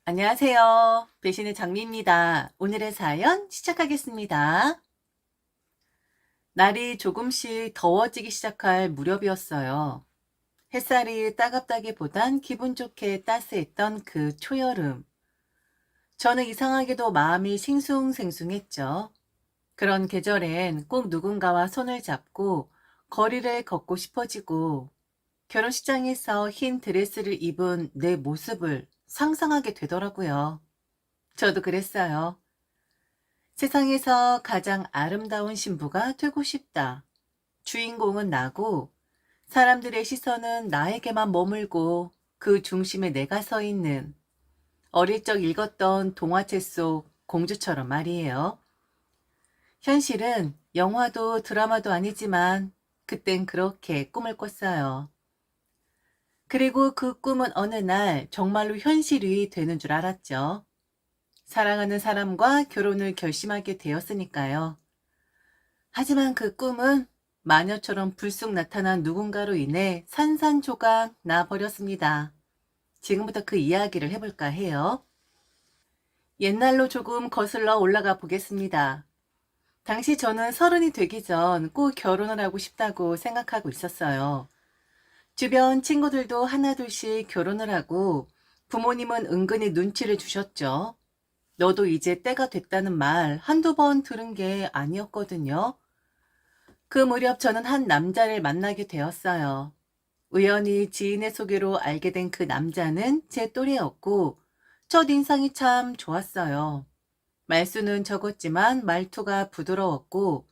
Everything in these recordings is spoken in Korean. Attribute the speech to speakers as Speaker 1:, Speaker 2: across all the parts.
Speaker 1: 안녕하세요. 배신의 장미입니다. 오늘의 사연 시작하겠습니다. 날이 조금씩 더워지기 시작할 무렵이었어요. 햇살이 따갑다기보단 기분 좋게 따스했던 그 초여름. 저는 이상하게도 마음이 싱숭생숭했죠. 그런 계절엔 꼭 누군가와 손을 잡고 거리를 걷고 싶어지고 결혼식장에서 흰 드레스를 입은 내 모습을 상상하게 되더라고요. 저도 그랬어요. 세상에서 가장 아름다운 신부가 되고 싶다. 주인공은 나고 사람들의 시선은 나에게만 머물고 그 중심에 내가 서 있는 어릴 적 읽었던 동화책 속 공주처럼 말이에요. 현실은 영화도 드라마도 아니지만 그땐 그렇게 꿈을 꿨어요. 그리고 그 꿈은 어느 날 정말로 현실이 되는 줄 알았죠. 사랑하는 사람과 결혼을 결심하게 되었으니까요. 하지만 그 꿈은 마녀처럼 불쑥 나타난 누군가로 인해 산산조각 나버렸습니다. 지금부터 그 이야기를 해볼까 해요. 옛날로 조금 거슬러 올라가 보겠습니다. 당시 저는 30이 되기 전 꼭 결혼을 하고 싶다고 생각하고 있었어요. 주변 친구들도 하나둘씩 결혼을 하고 부모님은 은근히 눈치를 주셨죠. 너도 이제 때가 됐다는 말 한두 번 들은 게 아니었거든요. 그 무렵 저는 한 남자를 만나게 되었어요. 우연히 지인의 소개로 알게 된 그 남자는 제 또래였고 첫인상이 참 좋았어요. 말수는 적었지만 말투가 부드러웠고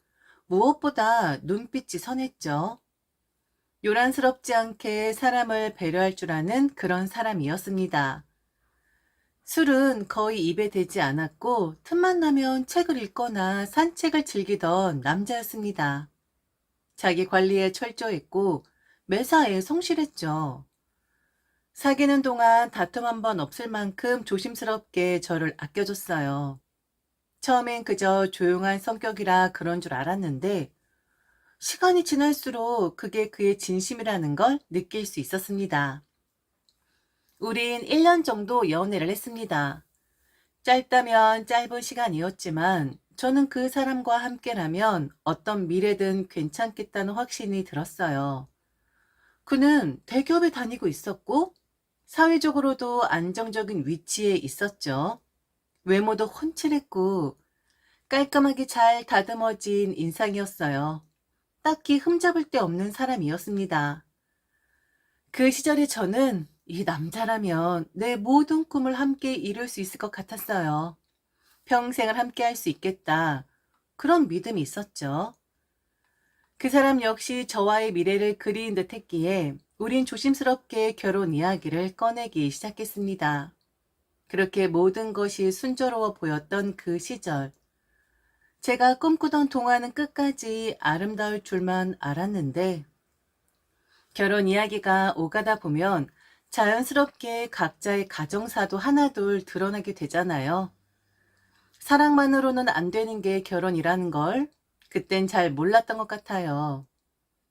Speaker 1: 무엇보다 눈빛이 선했죠. 요란스럽지 않게 사람을 배려할 줄 아는 그런 사람이었습니다. 술은 거의 입에 대지 않았고 틈만 나면 책을 읽거나 산책을 즐기던 남자였습니다. 자기 관리에 철저했고 매사에 성실했죠. 사귀는 동안 다툼 한 번 없을 만큼 조심스럽게 저를 아껴줬어요. 처음엔 그저 조용한 성격이라 그런 줄 알았는데 시간이 지날수록 그게 그의 진심이라는 걸 느낄 수 있었습니다. 우린 1년 정도 연애를 했습니다. 짧다면 짧은 시간이었지만 저는 그 사람과 함께라면 어떤 미래든 괜찮겠다는 확신이 들었어요. 그는 대기업에 다니고 있었고 사회적으로도 안정적인 위치에 있었죠. 외모도 훤칠했고 깔끔하게 잘 다듬어진 인상이었어요. 딱히 흠잡을 데 없는 사람이었습니다. 그 시절에 저는 이 남자라면 내 모든 꿈을 함께 이룰 수 있을 것 같았어요. 평생을 함께 할 수 있겠다. 그런 믿음이 있었죠. 그 사람 역시 저와의 미래를 그리는 듯 했기에 우린 조심스럽게 결혼 이야기를 꺼내기 시작했습니다. 그렇게 모든 것이 순조로워 보였던 그 시절. 제가 꿈꾸던 동화는 끝까지 아름다울 줄만 알았는데 결혼 이야기가 오가다 보면 자연스럽게 각자의 가정사도 하나둘 드러나게 되잖아요. 사랑만으로는 안 되는 게 결혼이라는 걸 그땐 잘 몰랐던 것 같아요.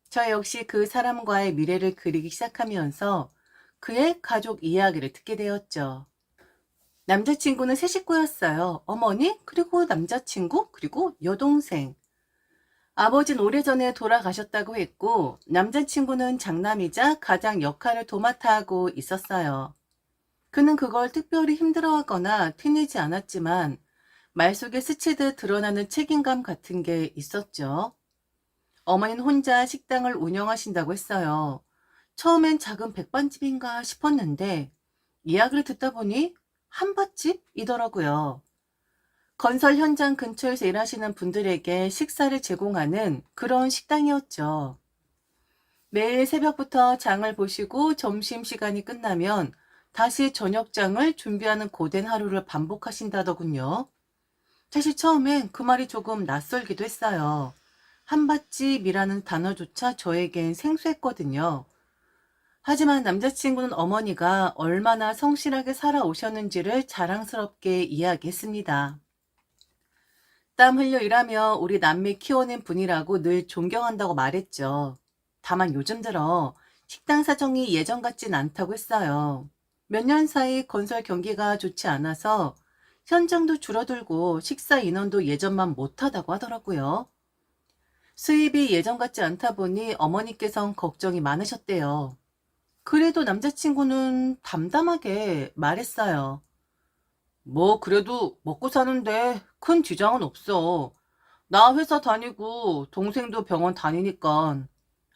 Speaker 1: 저 역시 그 사람과의 미래를 그리기 시작하면서 그의 가족 이야기를 듣게 되었죠. 남자친구는 세 식구였어요. 어머니, 그리고 남자친구, 그리고 여동생. 아버지는 오래전에 돌아가셨다고 했고 남자친구는 장남이자 가장 역할을 도맡아 하고 있었어요. 그는 그걸 특별히 힘들어하거나 티내지 않았지만 말 속에 스치듯 드러나는 책임감 같은 게 있었죠. 어머니는 혼자 식당을 운영하신다고 했어요. 처음엔 작은 백반집인가 싶었는데 이야기를 듣다 보니 한밭집이더라고요. 건설 현장 근처에서 일하시는 분들에게 식사를 제공하는 그런 식당이었죠. 매일 새벽부터 장을 보시고 점심시간이 끝나면 다시 저녁장을 준비하는 고된 하루를 반복하신다더군요. 사실 처음엔 그 말이 조금 낯설기도 했어요. 한밭집이라는 단어조차 저에겐 생소했거든요. 하지만 남자친구는 어머니가 얼마나 성실하게 살아오셨는지를 자랑스럽게 이야기했습니다. 땀 흘려 일하며 우리 남매 키워낸 분이라고 늘 존경한다고 말했죠. 다만 요즘 들어 식당 사정이 예전 같진 않다고 했어요. 몇 년 사이 건설 경기가 좋지 않아서 현장도 줄어들고 식사 인원도 예전만 못하다고 하더라고요. 수입이 예전 같지 않다 보니 어머니께선 걱정이 많으셨대요. 그래도 남자친구는 담담하게 말했어요. 뭐, 그래도 먹고 사는데 큰 지장은 없어. 나 회사 다니고 동생도 병원 다니니까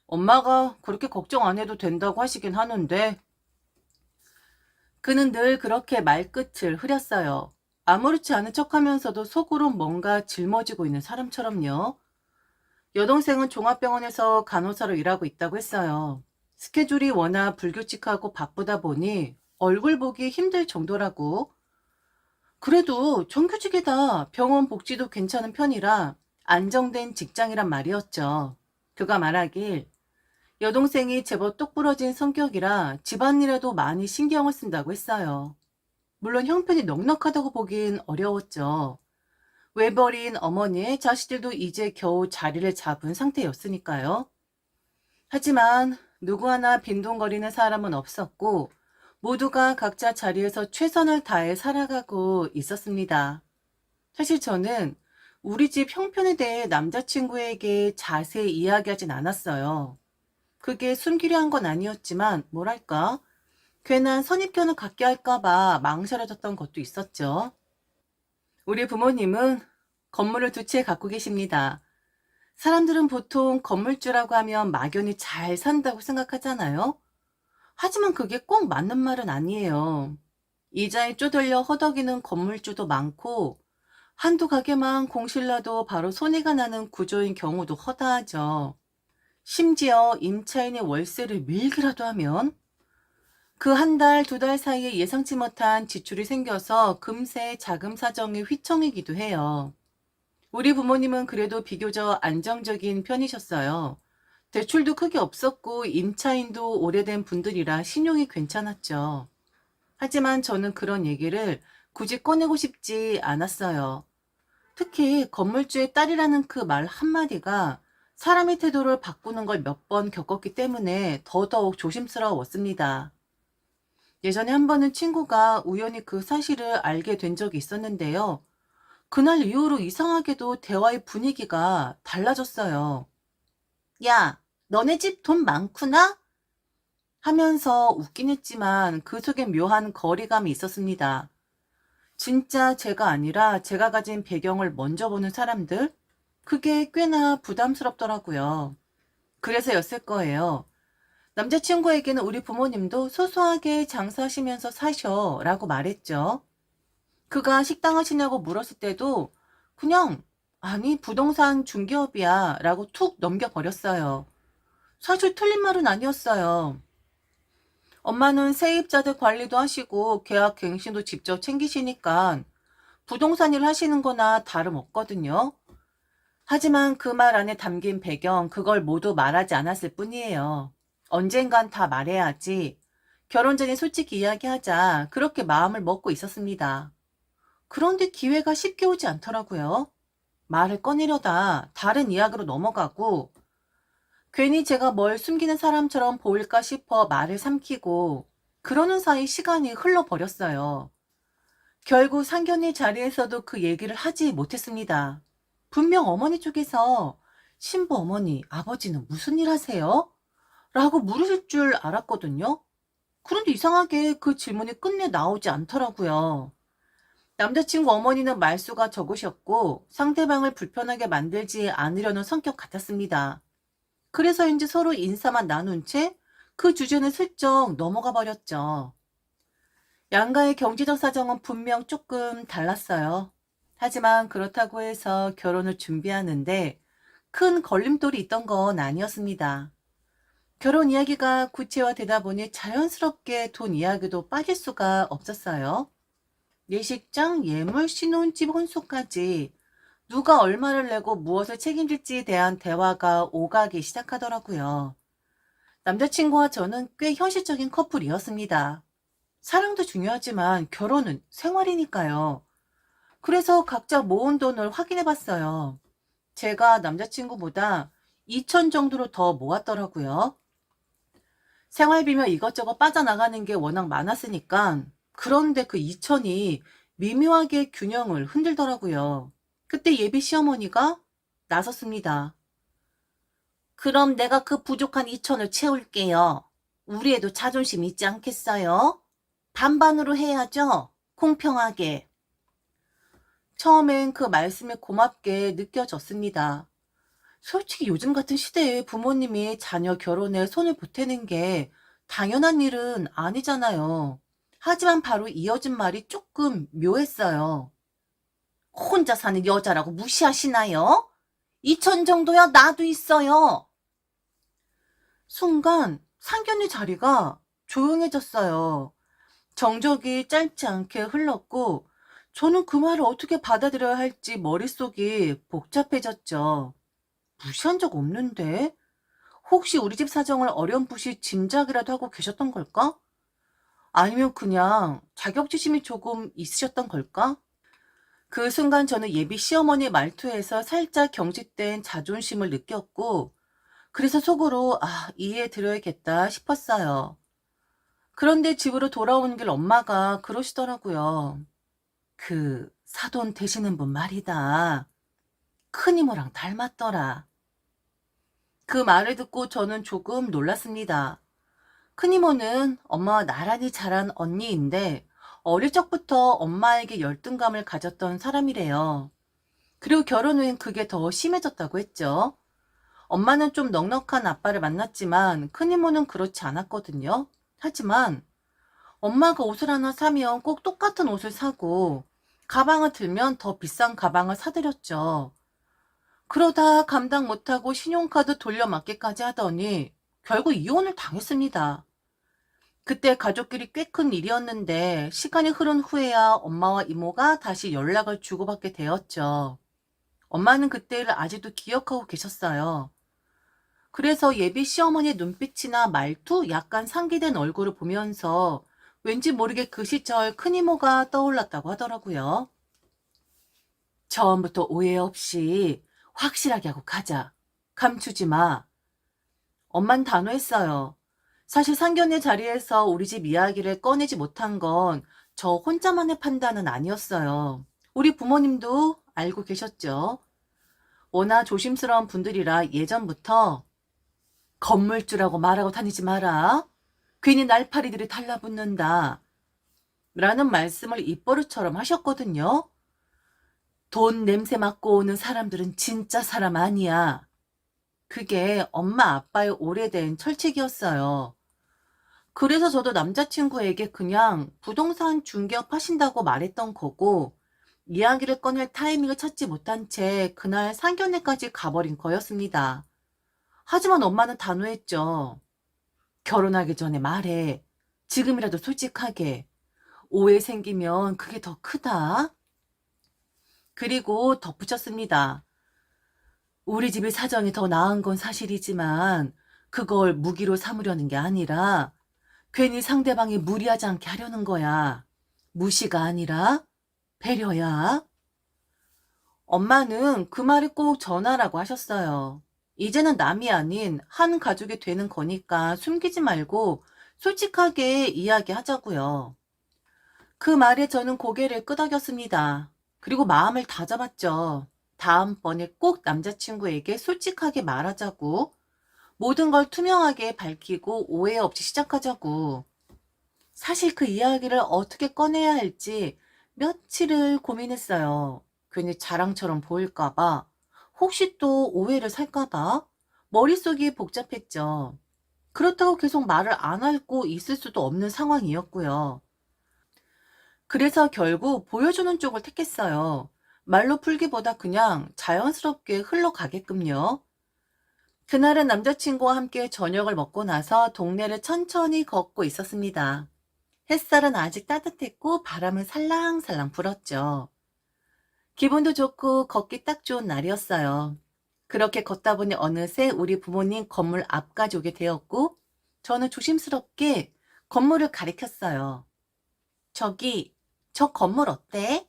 Speaker 1: 엄마가 그렇게 걱정 안 해도 된다고 하시긴 하는데 그는 늘 그렇게 말끝을 흐렸어요. 아무렇지 않은 척하면서도 속으로 뭔가 짊어지고 있는 사람처럼요. 여동생은 종합병원에서 간호사로 일하고 있다고 했어요. 스케줄이 워낙 불규칙하고 바쁘다 보니 얼굴 보기 힘들 정도라고. 그래도 정규직이다. 병원 복지도 괜찮은 편이라 안정된 직장이란 말이었죠. 그가 말하길 여동생이 제법 똑부러진 성격이라 집안일에도 많이 신경을 쓴다고 했어요. 물론 형편이 넉넉하다고 보긴 어려웠죠. 외벌이인 어머니의 자식들도 이제 겨우 자리를 잡은 상태였으니까요. 하지만 누구 하나 빈둥거리는 사람은 없었고 모두가 각자 자리에서 최선을 다해 살아가고 있었습니다. 사실 저는 우리 집 형편에 대해 남자친구에게 자세히 이야기하진 않았어요. 그게 숨기려 한 건 아니었지만 뭐랄까 괜한 선입견을 갖게 할까봐 망설여졌던 것도 있었죠. 우리 부모님은 건물을 두 채 갖고 계십니다. 사람들은 보통 건물주라고 하면 막연히 잘 산다고 생각하잖아요. 하지만 그게 꼭 맞는 말은 아니에요. 이자에 쪼들려 허덕이는 건물주도 많고 한두 가게만 공실나도 바로 손해가 나는 구조인 경우도 허다하죠. 심지어 임차인의 월세를 밀기라도 하면 그 한 달, 두 달 사이에 예상치 못한 지출이 생겨서 금세 자금 사정이 휘청이기도 해요. 우리 부모님은 그래도 비교적 안정적인 편이셨어요. 대출도 크게 없었고 임차인도 오래된 분들이라 신용이 괜찮았죠. 하지만 저는 그런 얘기를 굳이 꺼내고 싶지 않았어요. 특히 건물주의 딸이라는 그 말 한마디가 사람의 태도를 바꾸는 걸 몇 번 겪었기 때문에 더더욱 조심스러웠습니다. 예전에 한 번은 친구가 우연히 그 사실을 알게 된 적이 있었는데요. 그날 이후로 이상하게도 대화의 분위기가 달라졌어요. 야, 너네 집 돈 많구나? 하면서 웃긴 했지만 그 속엔 묘한 거리감이 있었습니다. 진짜 제가 아니라 제가 가진 배경을 먼저 보는 사람들? 그게 꽤나 부담스럽더라고요. 그래서였을 거예요. 남자친구에게는 우리 부모님도 소소하게 장사하시면서 사셔 라고 말했죠. 그가 식당 하시냐고 물었을 때도 그냥 아니 부동산 중개업이야 라고 툭 넘겨버렸어요. 사실 틀린 말은 아니었어요. 엄마는 세입자들 관리도 하시고 계약 갱신도 직접 챙기시니까 부동산 일 하시는 거나 다름없거든요. 하지만 그 말 안에 담긴 배경 그걸 모두 말하지 않았을 뿐이에요. 언젠간 다 말해야지. 결혼 전에 솔직히 이야기하자. 그렇게 마음을 먹고 있었습니다. 그런데 기회가 쉽게 오지 않더라고요. 말을 꺼내려다 다른 이야기로 넘어가고 괜히 제가 뭘 숨기는 사람처럼 보일까 싶어 말을 삼키고 그러는 사이 시간이 흘러버렸어요. 결국 상견례 자리에서도 그 얘기를 하지 못했습니다. 분명 어머니 쪽에서 신부 어머니, 아버지는 무슨 일 하세요? 라고 물으실 줄 알았거든요. 그런데 이상하게 그 질문이 끝내 나오지 않더라고요. 남자친구 어머니는 말수가 적으셨고 상대방을 불편하게 만들지 않으려는 성격 같았습니다. 그래서인지 서로 인사만 나눈 채 그 주제는 슬쩍 넘어가 버렸죠. 양가의 경제적 사정은 분명 조금 달랐어요. 하지만 그렇다고 해서 결혼을 준비하는데 큰 걸림돌이 있던 건 아니었습니다. 결혼 이야기가 구체화되다 보니 자연스럽게 돈 이야기도 빠질 수가 없었어요. 예식장, 예물, 신혼집, 혼수까지 누가 얼마를 내고 무엇을 책임질지에 대한 대화가 오가기 시작하더라고요. 남자친구와 저는 꽤 현실적인 커플이었습니다. 사랑도 중요하지만 결혼은 생활이니까요. 그래서 각자 모은 돈을 확인해 봤어요. 제가 남자친구보다 2천 정도로 더 모았더라고요. 생활비며 이것저것 빠져나가는 게 워낙 많았으니까 그런데 그 2천이 미묘하게 균형을 흔들더라고요. 그때 예비 시어머니가 나섰습니다. 그럼 내가 그 부족한 2천을 채울게요. 우리 애도 자존심 있지 않겠어요? 반반으로 해야죠. 공평하게. 처음엔 그 말씀이 고맙게 느껴졌습니다. 솔직히 요즘 같은 시대에 부모님이 자녀 결혼에 손을 보태는 게 당연한 일은 아니잖아요. 하지만 바로 이어진 말이 조금 묘했어요. 혼자 사는 여자라고 무시하시나요? 2천 정도야 나도 있어요. 순간 상견례 자리가 조용해졌어요. 정적이 짧지 않게 흘렀고 저는 그 말을 어떻게 받아들여야 할지 머릿속이 복잡해졌죠. 무시한 적 없는데? 혹시 우리 집 사정을 어렴풋이 짐작이라도 하고 계셨던 걸까? 아니면 그냥 자격지심이 조금 있으셨던 걸까? 그 순간 저는 예비 시어머니 말투에서 살짝 경직된 자존심을 느꼈고, 그래서 속으로, 이해해드려야겠다 싶었어요. 그런데 집으로 돌아오는 길 엄마가 그러시더라고요. 그, 사돈 되시는 분 말이다. 큰 이모랑 닮았더라. 그 말을 듣고 저는 조금 놀랐습니다. 큰이모는 엄마와 나란히 자란 언니인데 어릴 적부터 엄마에게 열등감을 가졌던 사람이래요. 그리고 결혼 후엔 그게 더 심해졌다고 했죠. 엄마는 좀 넉넉한 아빠를 만났지만 큰이모는 그렇지 않았거든요. 하지만 엄마가 옷을 하나 사면 꼭 똑같은 옷을 사고 가방을 들면 더 비싼 가방을 사드렸죠. 그러다 감당 못하고 신용카드 돌려막기까지 하더니 결국 이혼을 당했습니다. 그때 가족끼리 꽤 큰 일이었는데 시간이 흐른 후에야 엄마와 이모가 다시 연락을 주고받게 되었죠. 엄마는 그때를 아직도 기억하고 계셨어요. 그래서 예비 시어머니의 눈빛이나 말투, 약간 상기된 얼굴을 보면서 왠지 모르게 그 시절 큰이모가 떠올랐다고 하더라고요. 처음부터 오해 없이 확실하게 하고 가자. 감추지 마. 엄만 단호했어요. 사실 상견례 자리에서 우리 집 이야기를 꺼내지 못한 건 저 혼자만의 판단은 아니었어요. 우리 부모님도 알고 계셨죠. 워낙 조심스러운 분들이라 예전부터 건물주라고 말하고 다니지 마라. 괜히 날파리들이 달라붙는다. 라는 말씀을 입버릇처럼 하셨거든요. 돈 냄새 맡고 오는 사람들은 진짜 사람 아니야. 그게 엄마 아빠의 오래된 철칙이었어요. 그래서 저도 남자친구에게 그냥 부동산 중개업 하신다고 말했던 거고, 이야기를 꺼낼 타이밍을 찾지 못한 채 그날 상견례까지 가버린 거였습니다. 하지만 엄마는 단호했죠. 결혼하기 전에 말해. 지금이라도 솔직하게. 오해 생기면 그게 더 크다. 그리고 덧붙였습니다. 우리 집의 사정이 더 나은 건 사실이지만 그걸 무기로 삼으려는 게 아니라 괜히 상대방이 무리하지 않게 하려는 거야. 무시가 아니라 배려야. 엄마는 그 말이 꼭 전하라고 하셨어요. 이제는 남이 아닌 한 가족이 되는 거니까 숨기지 말고 솔직하게 이야기하자고요. 그 말에 저는 고개를 끄덕였습니다. 그리고 마음을 다잡았죠. 다음번에 꼭 남자친구에게 솔직하게 말하자고. 모든 걸 투명하게 밝히고 오해 없이 시작하자고. 사실 그 이야기를 어떻게 꺼내야 할지 며칠을 고민했어요. 괜히 자랑처럼 보일까봐, 혹시 또 오해를 살까봐 머릿속이 복잡했죠. 그렇다고 계속 말을 안 하고 있을 수도 없는 상황이었고요. 그래서 결국 보여주는 쪽을 택했어요. 말로 풀기보다 그냥 자연스럽게 흘러가게끔요. 그날은 남자친구와 함께 저녁을 먹고 나서 동네를 천천히 걷고 있었습니다. 햇살은 아직 따뜻했고 바람은 살랑살랑 불었죠. 기분도 좋고 걷기 딱 좋은 날이었어요. 그렇게 걷다 보니 어느새 우리 부모님 건물 앞까지 오게 되었고 저는 조심스럽게 건물을 가리켰어요. 저기, 저 건물 어때?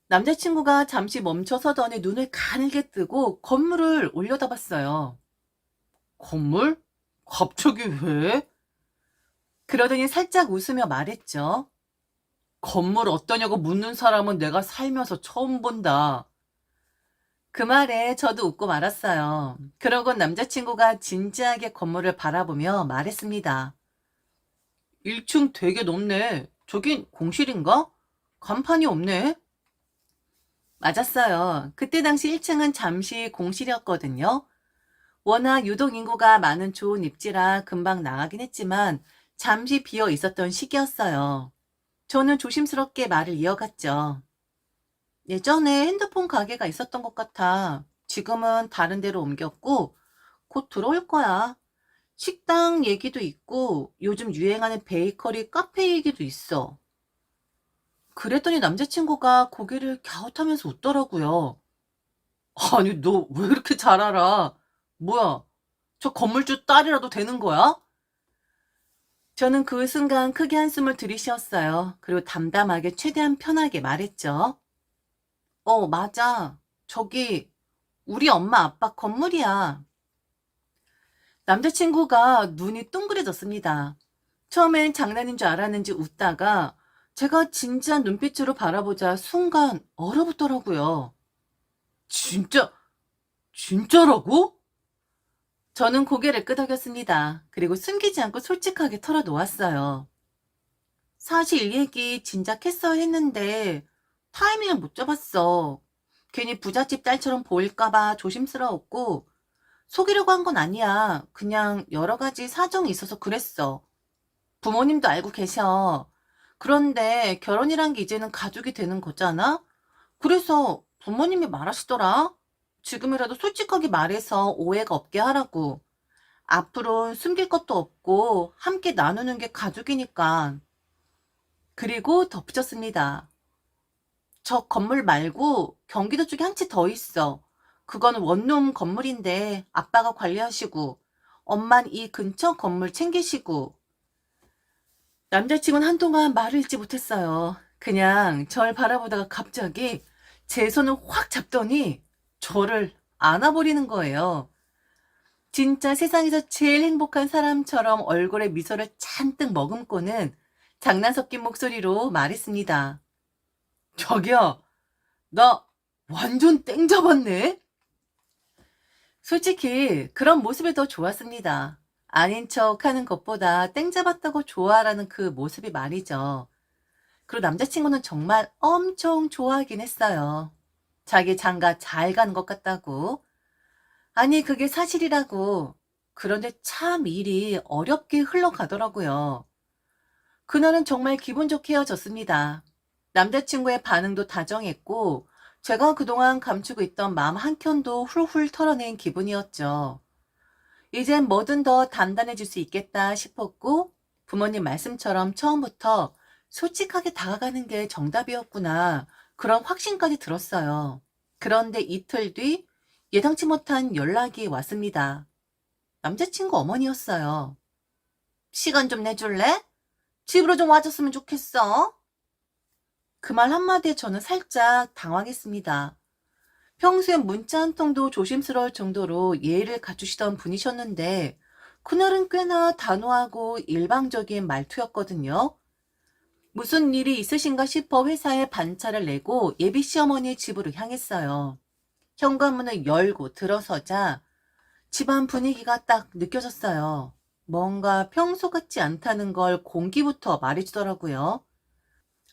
Speaker 1: 남자친구가 잠시 멈춰서더니 눈을 가늘게 뜨고 건물을 올려다봤어요. 건물? 갑자기 왜? 그러더니 살짝 웃으며 말했죠. 건물 어떠냐고 묻는 사람은 내가 살면서 처음 본다. 그 말에 저도 웃고 말았어요. 그러곤 남자친구가 진지하게 건물을 바라보며 말했습니다. 1층 되게 높네. 저긴 공실인가? 간판이 없네. 맞았어요. 그때 당시 1층은 잠시 공실이었거든요. 워낙 유동 인구가 많은 좋은 입지라 금방 나가긴 했지만 잠시 비어 있었던 시기였어요. 저는 조심스럽게 말을 이어갔죠. 예전에 핸드폰 가게가 있었던 것 같아. 지금은 다른 데로 옮겼고 곧 들어올 거야. 식당 얘기도 있고 요즘 유행하는 베이커리 카페 얘기도 있어. 그랬더니 남자친구가 고개를 갸웃하면서 웃더라고요. 아니, 너 왜 그렇게 잘 알아? 뭐야, 저 건물주 딸이라도 되는 거야? 저는 그 순간 크게 한숨을 들이쉬었어요. 그리고 담담하게 최대한 편하게 말했죠. 맞아. 저기 우리 엄마 아빠 건물이야. 남자친구가 눈이 둥그레졌습니다. 처음엔 장난인 줄 알았는지 웃다가 제가 진지한 눈빛으로 바라보자 순간 얼어붙더라고요. 진짜, 진짜라고? 저는 고개를 끄덕였습니다. 그리고 숨기지 않고 솔직하게 털어놓았어요. 사실 이 얘기 진작 했어야 했는데 타이밍을 못 잡았어. 괜히 부잣집 딸처럼 보일까봐 조심스러웠고 속이려고 한 건 아니야. 그냥 여러 가지 사정이 있어서 그랬어. 부모님도 알고 계셔. 그런데 결혼이란 게 이제는 가족이 되는 거잖아? 그래서 부모님이 말하시더라. 지금이라도 솔직하게 말해서 오해가 없게 하라고. 앞으로는 숨길 것도 없고 함께 나누는 게 가족이니까. 그리고 덧붙였습니다. 저 건물 말고 경기도 쪽에 한 채 더 있어. 그거는 원룸 건물인데 아빠가 관리하시고 엄만 이 근처 건물 챙기시고. 남자친구는 한동안 말을 잇지 못했어요. 그냥 절 바라보다가 갑자기 제 손을 확 잡더니 저를 안아버리는 거예요. 진짜 세상에서 제일 행복한 사람처럼 얼굴에 미소를 잔뜩 머금고는 장난 섞인 목소리로 말했습니다. 저기요, 나 완전 땡 잡았네? 솔직히 그런 모습이 더 좋았습니다. 아닌 척 하는 것보다 땡 잡았다고 좋아라는 그 모습이 말이죠. 그리고 남자친구는 정말 엄청 좋아하긴 했어요. 자기 장가 잘 간 것 같다고. 아니, 그게 사실이라고. 그런데 참 일이 어렵게 흘러가더라고요. 그날은 정말 기분 좋게 헤어졌습니다. 남자친구의 반응도 다정했고, 제가 그동안 감추고 있던 마음 한켠도 훌훌 털어낸 기분이었죠. 이젠 뭐든 더 단단해질 수 있겠다 싶었고, 부모님 말씀처럼 처음부터 솔직하게 다가가는 게 정답이었구나. 그런 확신까지 들었어요. 그런데 이틀 뒤 예상치 못한 연락이 왔습니다. 남자친구 어머니였어요. 시간 좀 내줄래? 집으로 좀 와줬으면 좋겠어. 그 말 한마디에 저는 살짝 당황했습니다. 평소엔 문자 한 통도 조심스러울 정도로 예의를 갖추시던 분이셨는데 그날은 꽤나 단호하고 일방적인 말투였거든요. 무슨 일이 있으신가 싶어 회사에 반차를 내고 예비 시어머니 집으로 향했어요. 현관문을 열고 들어서자 집안 분위기가 딱 느껴졌어요. 뭔가 평소 같지 않다는 걸 공기부터 말해주더라고요.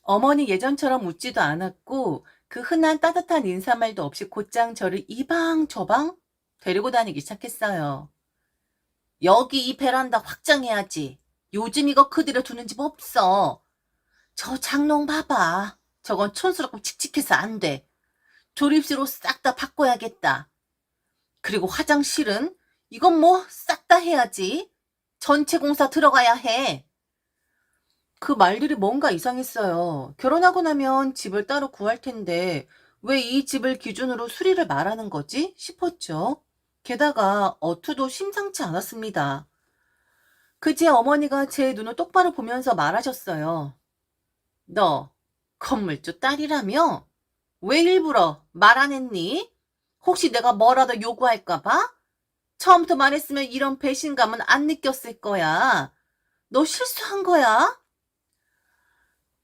Speaker 1: 어머니 예전처럼 웃지도 않았고 그 흔한 따뜻한 인사말도 없이 곧장 저를 이방 저방 데리고 다니기 시작했어요. 여기 이 베란다 확장해야지. 요즘 이거 그대로 두는 집 없어. 저 장롱 봐봐. 저건 촌스럽고 칙칙해서 안 돼. 조립시로 싹 다 바꿔야겠다. 그리고 화장실은 이건 뭐 싹 다 해야지. 전체 공사 들어가야 해. 그 말들이 뭔가 이상했어요. 결혼하고 나면 집을 따로 구할 텐데 왜 이 집을 기준으로 수리를 말하는 거지? 싶었죠. 게다가 어투도 심상치 않았습니다. 그제 어머니가 제 눈을 똑바로 보면서 말하셨어요. 너 건물주 딸이라며? 왜 일부러 말 안 했니? 혹시 내가 뭐라도 요구할까 봐? 처음부터 말했으면 이런 배신감은 안 느꼈을 거야. 너 실수한 거야?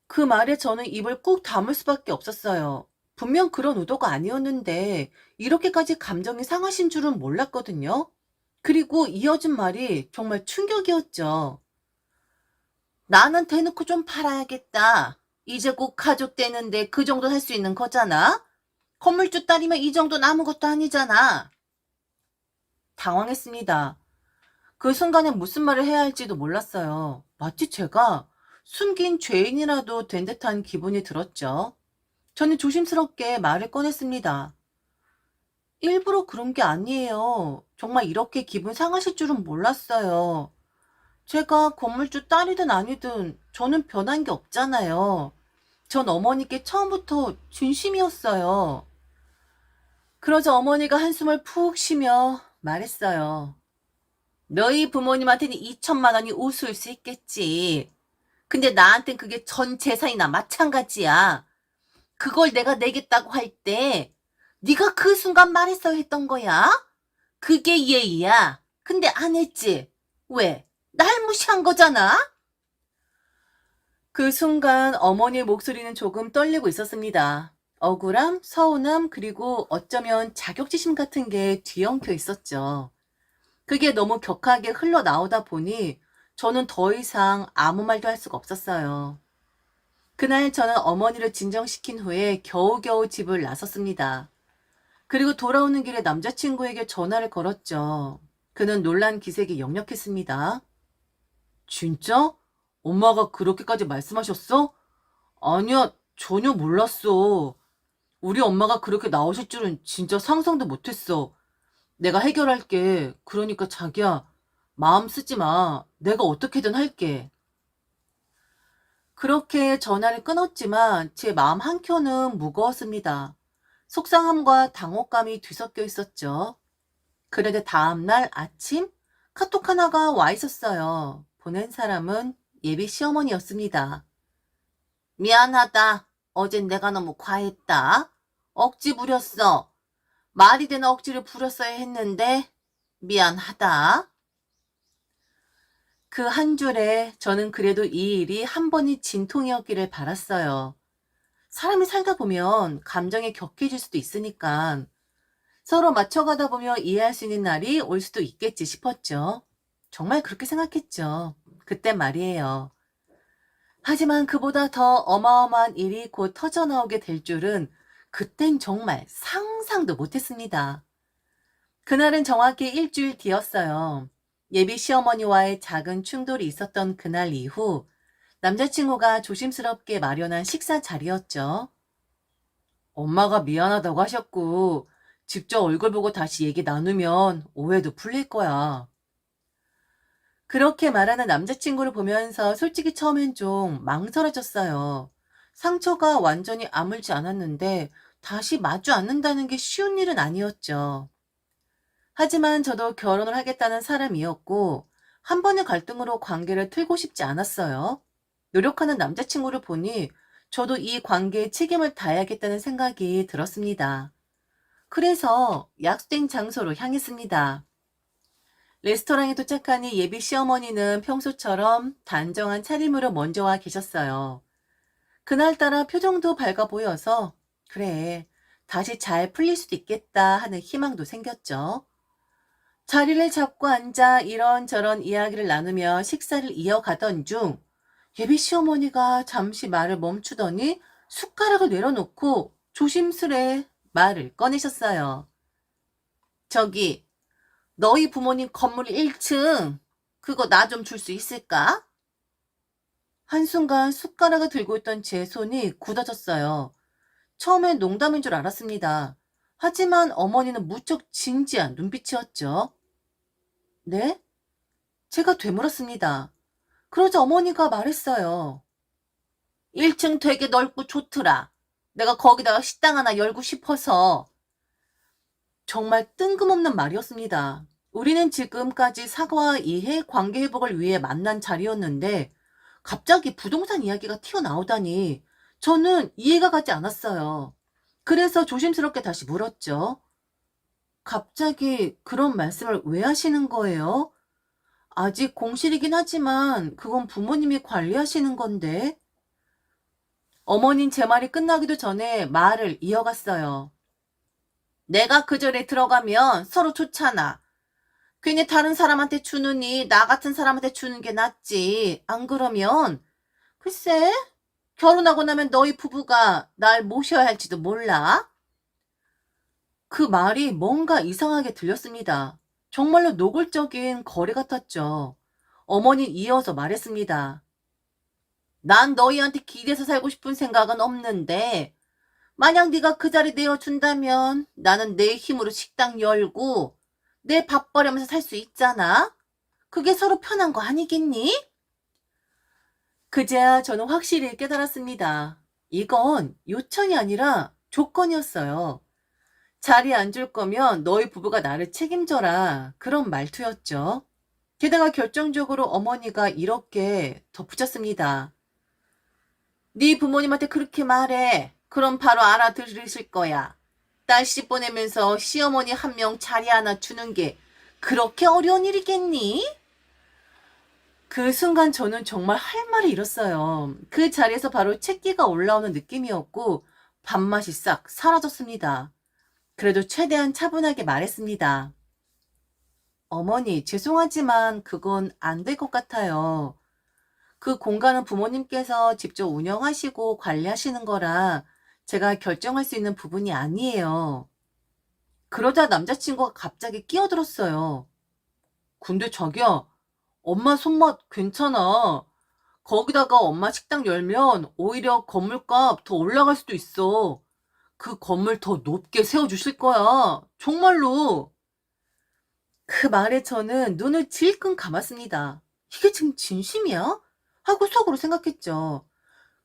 Speaker 1: 그 말에 저는 입을 꾹 다물 수밖에 없었어요. 분명 그런 의도가 아니었는데 이렇게까지 감정이 상하신 줄은 몰랐거든요. 그리고 이어진 말이 정말 충격이었죠. 나는 대놓고 좀 팔아야겠다. 이제 곧 가족 되는데 그 정도 할 수 있는 거잖아. 건물주 딸이면 이 정도는 아무것도 아니잖아. 당황했습니다. 그 순간에 무슨 말을 해야 할지도 몰랐어요. 마치 제가 숨긴 죄인이라도 된 듯한 기분이 들었죠. 저는 조심스럽게 말을 꺼냈습니다. 일부러 그런 게 아니에요. 정말 이렇게 기분 상하실 줄은 몰랐어요. 제가 건물주 딸이든 아니든 저는 변한 게 없잖아요. 전 어머니께 처음부터 진심이었어요. 그러자 어머니가 한숨을 푹 쉬며 말했어요. 너희 부모님한테는 2천만 원이 우스울 수 있겠지. 근데 나한텐 그게 전 재산이나 마찬가지야. 그걸 내가 내겠다고 할 때 네가 그 순간 말했어야 했던 거야. 그게 예의야. 근데 안 했지. 왜? 날 무시한 거잖아. 그 순간 어머니의 목소리는 조금 떨리고 있었습니다. 억울함, 서운함, 그리고 어쩌면 자격지심 같은 게 뒤엉켜 있었죠. 그게 너무 격하게 흘러나오다 보니 저는 더 이상 아무 말도 할 수가 없었어요. 그날 저는 어머니를 진정시킨 후에 겨우겨우 집을 나섰습니다. 그리고 돌아오는 길에 남자친구에게 전화를 걸었죠. 그는 놀란 기색이 역력했습니다. 진짜? 엄마가 그렇게까지 말씀하셨어? 아니야, 전혀 몰랐어. 우리 엄마가 그렇게 나오실 줄은 진짜 상상도 못했어. 내가 해결할게. 그러니까 자기야, 마음 쓰지 마. 내가 어떻게든 할게. 그렇게 전화를 끊었지만 제 마음 한켠은 무거웠습니다. 속상함과 당혹감이 뒤섞여 있었죠. 그런데 다음날 아침 카톡 하나가 와 있었어요. 보낸 사람은 예비 시어머니였습니다. 미안하다. 어젠 내가 너무 과했다. 억지 부렸어. 말이 되는 억지를 부렸어야 했는데 미안하다. 그 한 줄에 저는 그래도 이 일이 한 번이 진통이었기를 바랐어요. 사람이 살다 보면 감정이 격해질 수도 있으니까 서로 맞춰가다 보면 이해할 수 있는 날이 올 수도 있겠지 싶었죠. 정말 그렇게 생각했죠. 그때 말이에요. 하지만 그보다 더 어마어마한 일이 곧 터져나오게 될 줄은 그땐 정말 상상도 못했습니다. 그날은 정확히 일주일 뒤였어요. 예비 시어머니와의 작은 충돌이 있었던 그날 이후 남자친구가 조심스럽게 마련한 식사 자리였죠. 엄마가 미안하다고 하셨고 직접 얼굴 보고 다시 얘기 나누면 오해도 풀릴 거야. 그렇게 말하는 남자친구를 보면서 솔직히 처음엔 좀 망설여졌어요. 상처가 완전히 아물지 않았는데 다시 마주 앉는다는 게 쉬운 일은 아니었죠. 하지만 저도 결혼을 하겠다는 사람이었고 한 번의 갈등으로 관계를 틀고 싶지 않았어요. 노력하는 남자친구를 보니 저도 이 관계에 책임을 다해야겠다는 생각이 들었습니다. 그래서 약속된 장소로 향했습니다. 레스토랑에 도착하니 예비 시어머니는 평소처럼 단정한 차림으로 먼저 와 계셨어요. 그날따라 표정도 밝아 보여서 그래, 다시 잘 풀릴 수도 있겠다 하는 희망도 생겼죠. 자리를 잡고 앉아 이런저런 이야기를 나누며 식사를 이어가던 중 예비 시어머니가 잠시 말을 멈추더니 숟가락을 내려놓고 조심스레 말을 꺼내셨어요. 저기, 너희 부모님 건물 1층, 그거 나 좀 줄 수 있을까? 한순간 숟가락을 들고 있던 제 손이 굳어졌어요. 처음엔 농담인 줄 알았습니다. 하지만 어머니는 무척 진지한 눈빛이었죠. 네? 제가 되물었습니다. 그러자 어머니가 말했어요. 1층 되게 넓고 좋더라. 내가 거기다가 식당 하나 열고 싶어서. 정말 뜬금없는 말이었습니다. 우리는 지금까지 사과와 이해, 관계 회복을 위해 만난 자리였는데 갑자기 부동산 이야기가 튀어나오다니 저는 이해가 가지 않았어요. 그래서 조심스럽게 다시 물었죠. 갑자기 그런 말씀을 왜 하시는 거예요? 아직 공실이긴 하지만 그건 부모님이 관리하시는 건데. 어머닌 제 말이 끝나기도 전에 말을 이어갔어요. 내가 그 절에 들어가면 서로 좋잖아. 괜히 다른 사람한테 주느니 나 같은 사람한테 주는 게 낫지. 안 그러면 글쎄 결혼하고 나면 너희 부부가 날 모셔야 할지도 몰라. 그 말이 뭔가 이상하게 들렸습니다. 정말로 노골적인 거래 같았죠. 어머니 이어서 말했습니다. 난 너희한테 기대서 살고 싶은 생각은 없는데 만약 네가 그 자리 내어준다면 나는 내 힘으로 식당 열고 내 밥벌이하면서 살 수 있잖아. 그게 서로 편한 거 아니겠니? 그제야 저는 확실히 깨달았습니다. 이건 요청이 아니라 조건이었어요. 자리에 앉을 거면 너희 부부가 나를 책임져라. 그런 말투였죠. 게다가 결정적으로 어머니가 이렇게 덧붙였습니다. 네 부모님한테 그렇게 말해. 그럼 바로 알아들으실 거야. 딸 씨 보내면서 시어머니 한 명 자리 하나 주는 게 그렇게 어려운 일이겠니? 그 순간 저는 정말 할 말을 잃었어요. 그 자리에서 바로 채기가 올라오는 느낌이었고 밥맛이 싹 사라졌습니다. 그래도 최대한 차분하게 말했습니다. 어머니, 죄송하지만 그건 안 될 것 같아요. 그 공간은 부모님께서 직접 운영하시고 관리하시는 거라 제가 결정할 수 있는 부분이 아니에요. 그러자 남자친구가 갑자기 끼어들었어요. 근데 자기야, 엄마 손맛 괜찮아. 거기다가 엄마 식당 열면 오히려 건물값 더 올라갈 수도 있어. 그 건물 더 높게 세워주실 거야. 정말로. 그 말에 저는 눈을 질끈 감았습니다. 이게 지금 진심이야? 하고 속으로 생각했죠.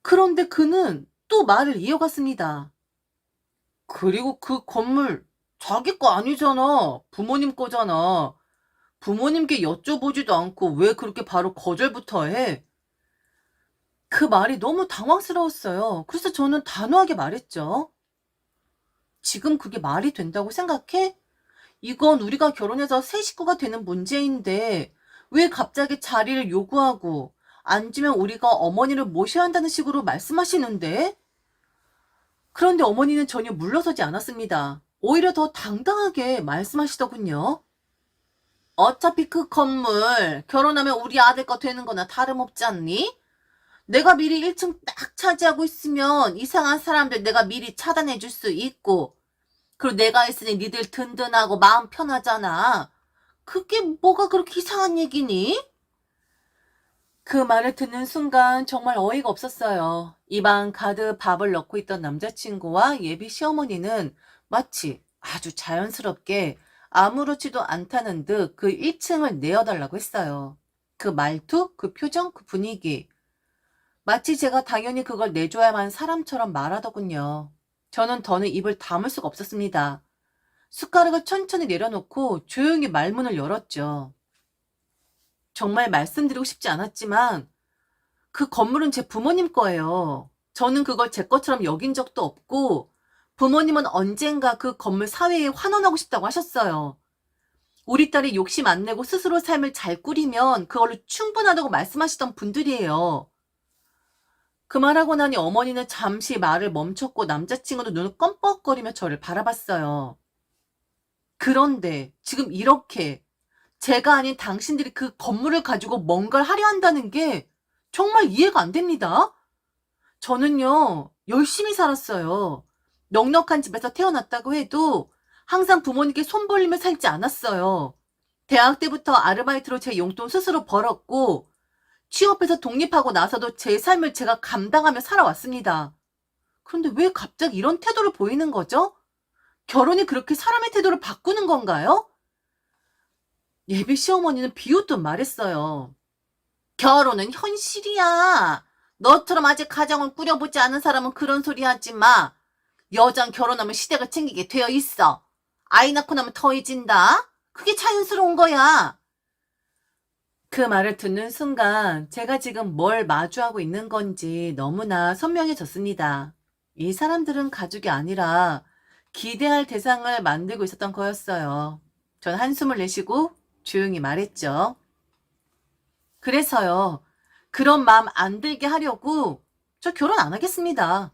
Speaker 1: 그런데 그는 또 말을 이어갔습니다. 그리고 그 건물 자기 거 아니잖아. 부모님 거잖아. 부모님께 여쭤보지도 않고 왜 그렇게 바로 거절부터 해? 그 말이 너무 당황스러웠어요. 그래서 저는 단호하게 말했죠. 지금 그게 말이 된다고 생각해? 이건 우리가 결혼해서 새 식구가 되는 문제인데 왜 갑자기 자리를 요구하고 앉으면 우리가 어머니를 모셔야 한다는 식으로 말씀하시는데? 그런데 어머니는 전혀 물러서지 않았습니다. 오히려 더 당당하게 말씀하시더군요. 어차피 그 건물 결혼하면 우리 아들 거 되는 거나 다름없지 않니? 내가 미리 1층 딱 차지하고 있으면 이상한 사람들 내가 미리 차단해 줄 수 있고 그리고 내가 있으니 니들 든든하고 마음 편하잖아. 그게 뭐가 그렇게 이상한 얘기니? 그 말을 듣는 순간 정말 어이가 없었어요. 입안 가득 밥을 넣고 있던 남자친구와 예비 시어머니는 마치 아주 자연스럽게 아무렇지도 않다는 듯 그 1층을 내어달라고 했어요. 그 말투, 그 표정, 그 분위기. 마치 제가 당연히 그걸 내줘야만 사람처럼 말하더군요. 저는 더는 입을 다물 수가 없었습니다. 숟가락을 천천히 내려놓고 조용히 말문을 열었죠. 정말 말씀드리고 싶지 않았지만 그 건물은 제 부모님 거예요. 저는 그걸 제 것처럼 여긴 적도 없고 부모님은 언젠가 그 건물 사회에 환원하고 싶다고 하셨어요. 우리 딸이 욕심 안 내고 스스로 삶을 잘 꾸리면 그걸로 충분하다고 말씀하시던 분들이에요. 그 말하고 나니 어머니는 잠시 말을 멈췄고 남자친구도 눈을 껌뻑거리며 저를 바라봤어요. 그런데 지금 이렇게 제가 아닌 당신들이 그 건물을 가지고 뭔가를 하려 한다는 게 정말 이해가 안 됩니다. 저는요, 열심히 살았어요. 넉넉한 집에서 태어났다고 해도 항상 부모님께 손 벌리며 살지 않았어요. 대학 때부터 아르바이트로 제 용돈 스스로 벌었고 취업해서 독립하고 나서도 제 삶을 제가 감당하며 살아왔습니다. 그런데 왜 갑자기 이런 태도를 보이는 거죠? 결혼이 그렇게 사람의 태도를 바꾸는 건가요? 예비 시어머니는 비웃듯 말했어요. 결혼은 현실이야. 너처럼 아직 가정을 꾸려보지 않은 사람은 그런 소리 하지 마. 여잔 결혼하면 시댁을 챙기게 되어 있어. 아이 낳고 나면 더해진다. 그게 자연스러운 거야. 그 말을 듣는 순간 제가 지금 뭘 마주하고 있는 건지 너무나 선명해졌습니다. 이 사람들은 가족이 아니라 기대할 대상을 만들고 있었던 거였어요. 전 한숨을 내쉬고 조용히 말했죠. 그래서요. 그런 마음 안 들게 하려고 저 결혼 안 하겠습니다.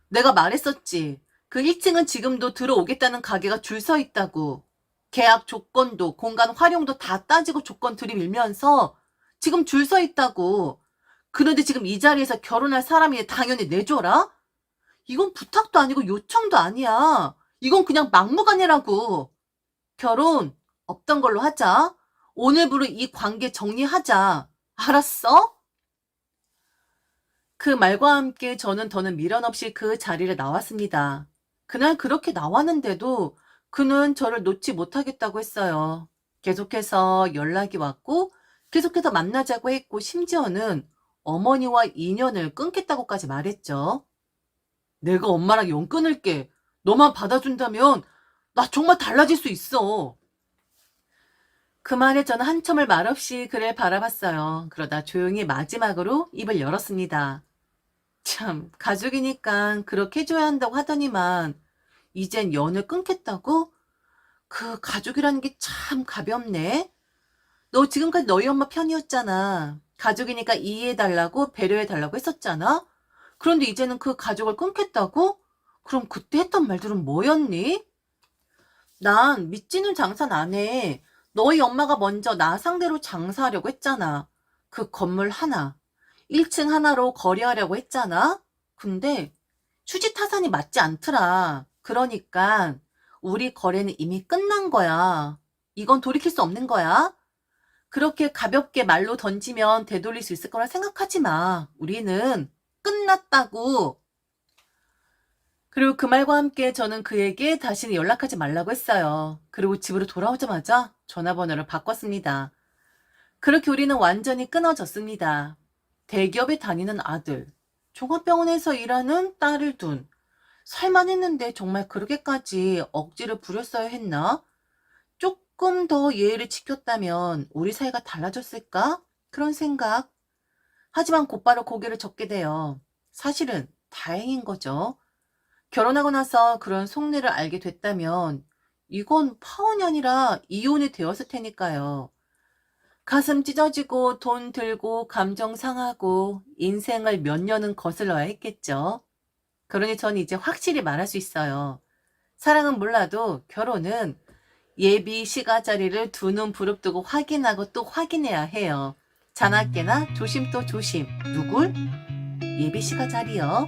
Speaker 1: 내가 말했었지. 그 1층은 지금도 들어오겠다는 가게가 줄 서 있다고. 계약 조건도 공간 활용도 다 따지고 조건 들이밀면서 지금 줄 서 있다고. 그런데 지금 이 자리에서 결혼할 사람이 당연히 내줘라? 이건 부탁도 아니고 요청도 아니야. 이건 그냥 막무가내라고. 결혼 없던 걸로 하자. 오늘부로 이 관계 정리하자. 알았어? 그 말과 함께 저는 더는 미련 없이 그 자리를 나왔습니다. 그날 그렇게 나왔는데도 그는 저를 놓지 못하겠다고 했어요. 계속해서 연락이 왔고 계속해서 만나자고 했고 심지어는 어머니와 인연을 끊겠다고까지 말했죠. 내가 엄마랑 연 끊을게. 너만 받아준다면 나 정말 달라질 수 있어. 그 말에 저는 한참을 말없이 그를 바라봤어요. 그러다 조용히 마지막으로 입을 열었습니다. 참, 가족이니까 그렇게 해줘야 한다고 하더니만 이젠 연을 끊겠다고? 그 가족이라는 게 참 가볍네. 너 지금까지 너희 엄마 편이었잖아. 가족이니까 이해해달라고 배려해달라고 했었잖아. 그런데 이제는 그 가족을 끊겠다고? 그럼 그때 했던 말들은 뭐였니? 난 믿지는 장사는 안 해. 너희 엄마가 먼저 나 상대로 장사하려고 했잖아. 그 건물 하나, 1층 하나로 거래하려고 했잖아. 근데 수지 타산이 맞지 않더라. 그러니까 우리 거래는 이미 끝난 거야. 이건 돌이킬 수 없는 거야. 그렇게 가볍게 말로 던지면 되돌릴 수 있을 거라 생각하지 마. 우리는 끝났다고. 그리고 그 말과 함께 저는 그에게 다시는 연락하지 말라고 했어요. 그리고 집으로 돌아오자마자 전화번호를 바꿨습니다. 그렇게 우리는 완전히 끊어졌습니다. 대기업에 다니는 아들, 종합병원에서 일하는 딸을 둔. 살만했는데 정말 그렇게까지 억지를 부렸어야 했나? 조금 더 예의를 지켰다면 우리 사이가 달라졌을까? 그런 생각. 하지만 곧바로 고개를 젓게 돼요. 사실은 다행인 거죠. 결혼하고 나서 그런 속내를 알게 됐다면 이건 파혼이 아니라 이혼이 되었을 테니까요. 가슴 찢어지고 돈 들고 감정 상하고 인생을 몇 년은 거슬러야 했겠죠. 그러니 전 이제 확실히 말할 수 있어요. 사랑은 몰라도 결혼은 예비 시가 자리를 두 눈 부릅뜨고 확인하고 또 확인해야 해요. 자나깨나 조심 또 조심. 누굴? 예비 시가 자리요.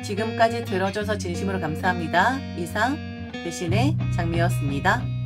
Speaker 1: 지금까지 들어줘서 진심으로 감사합니다. 이상 대신의 장미였습니다.